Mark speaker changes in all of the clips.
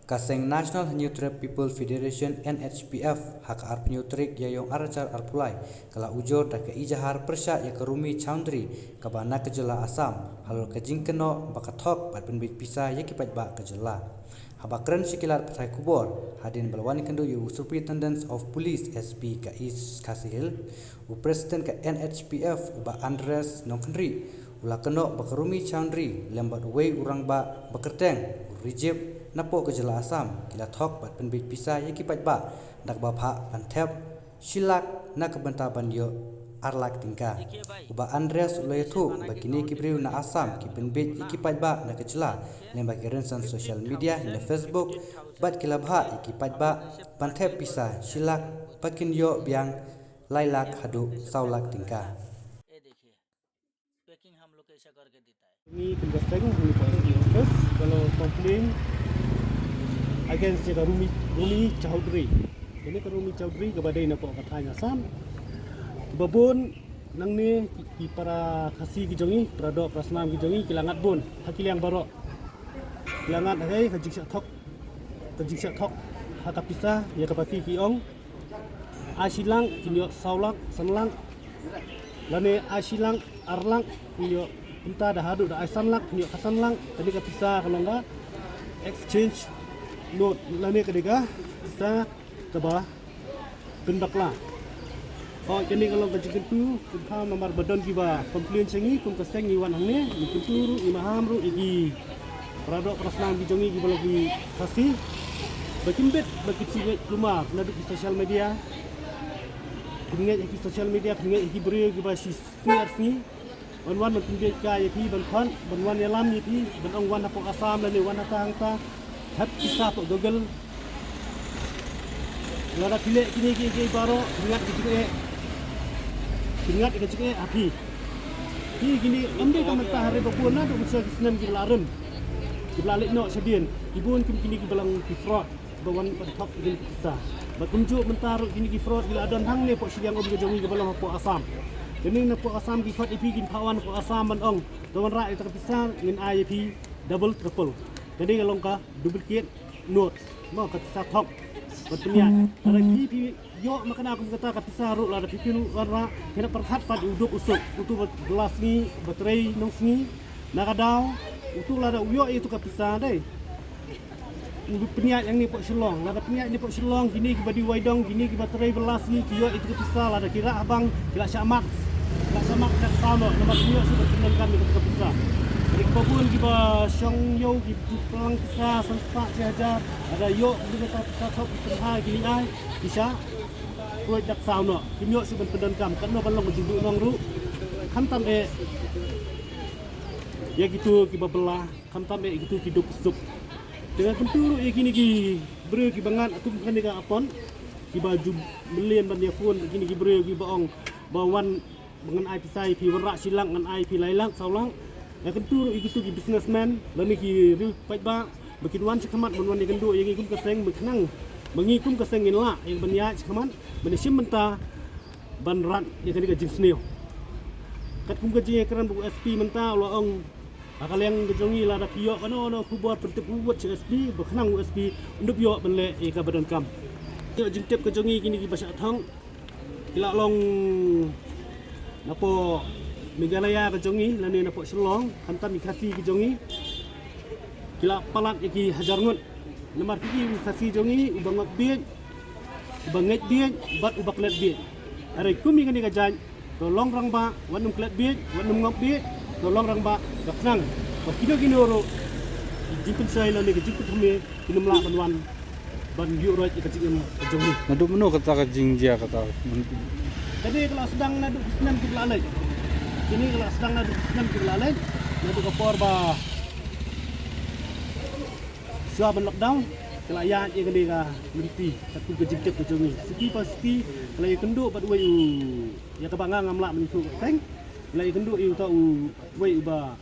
Speaker 1: Kaseng National Neutral People Federation NHPF hak penyutrik yayong aracar arpulai kala ujur tak ijahar persya ya kerumi Chowdhury kabana kejela Asam halul kejing keno bakathok pat penbit pisah ya kipat ba kejela habakran sikilat patai kubor hadin balwani kendu yu Superintendent of Police SP Kais Kasihil u President ka NHPF uba Andres Nongkenri ula keno bakerumi Chowdhury lembat wei urang ba bakerteng Rijib napo kejela Asam kila thok pat penbit pisah ya kipat ba dak bapha pantep silak na kebenta bandio arlak tingka uba Andres ulayathu bakini kibriu na Asam ki penbit ikipat ba na kejela lembak rensan social media na Facebook bat kila bha ikipat ba pantep pisah silak pakin yo biang lailak hadu saulak tingka
Speaker 2: Ini tugas saya di office kalau komplain against Rumi Chowdhury. Ini ke Rumi Chowdhury kepada ina po katanya Asam. Babon nang ni ki para kasi gijongi prado prasnam gijongi kilangat bun hakil yang barok. Kilangat hai kajik syak thok hata pisah ya kapati kiong. Asilang kinyo saulak sanlang. Lane asilang arlang kinyo kita dah hadu dah aisan lang punya kasan lang tadi ka pisah kalau enggak exchange note lani kedega bisa kebah gendak lah oh jadi kalau kajikan tu kita nomor badan kiba komplain sengi kum kaseng iwan hangne ikuturu imahamru igi produk prasnan bijongi kiba lagi kasih bakimbet bagi ciwek rumah penduduk di sosial media pengingat di sosial media pengingat di beri kiba sini ban penjej kaya pi ban khan ban wan yalam ni pi ban ong wan apok Asam la ni wan tang ta hat kisah pok Google lara pilek kini baro ingat ke cike api ki gini amde ka mentah hari babuna do musa kisnem ki larem ki lalik no sedien ibun kini ki balang ki fraud bawan tok gini kisah bakunjuk mentar gini ki fraud gila adon hang ni pok siang ob jongi ke balang apok Asam ini napok Asam kipat IP gin kawan napok Asam man ong tuan rak itu terpisah dengan IP double triple jadi kalau ka duplicate note mau kata thok bertanya ada IP yo makana aku kata kapisah ru la ada IP nu rak kena perhat pad uduk usuk utu gelas ni baterai nong ni nakadau utu la ada uyo itu kapisah dai udu peniat yang ni pok Shillong ada peniat ni pok Shillong gini kibadi waidong gini ki baterai belas ni kiyo itu kapisah la ada kira abang kira syamak sama kat sama nomor dia sudah berkenalkan dengan kepisah. Jadi kebun kita syong yo kita pelang kisah sempat saja ada yo kita kisah top terhai gini ai bisa buat dak sama. Kimyo sudah berkenalkan karena balong menjuduk nong ru khantam ya gitu kita belah khantam gitu hidup sup dengan penturu ya gini beri ki bangan atau bukan dengan apon ki baju melian ban dia phone gini ki beri ki baong bawan dengan IP saya pi warak silang dengan IP lailang saulang ya kentu itu ki businessman lani ki ri pai ba bikin wan cekamat bonwan ni kendu yang ikun keseng beknang mengikum keseng la yang benya cekamat benesim menta banrat ya kani ka jinsneo kat kum gaji keran bu SP menta lo ong akal yang gejongi la da piyo kano no kubur pertip buat SP beknang SP undup yo benle e ka badan kam yo jintep gejongi kini ki basya thang kila long napo Meghalaya kejongi lani napo Shillong hantam ikasi kejongi kila palat iki hajarngut nomor pigi ikasi jongi ubang biet ubang nget biet bat ubak let biet are kumi kan kajan tolong rang ba wanum klet biet wanum ngop biet tolong rang ba gaknang bakino ro jipun sai lani kejipun thame kinumla banwan ban yurat ikacim kejongi
Speaker 3: nadu menu kata jingjia kata
Speaker 2: jadi kalau sedang nadu senam ke belalai ini kalau sedang nadu senam ke belalai nadu kapor ba siapa ben lockdown kalau ayat ye gede ka mimpi satu kejip ke jongi siki pasti kalau ye kenduk bat wei ya ka banga ngamla menisu teng kalau ye kenduk yu tau wei uba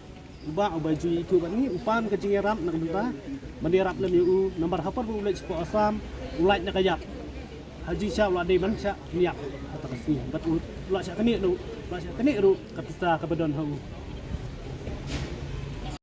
Speaker 2: ju itu bat ni upan ke jingerap nak benta mendirap lem yu nomor hafar bu ulai sport Asam ulai nak kayak haji sya ulah dai man sya niak kata kasih bat ulah sya kani ru kapisah ka badon hau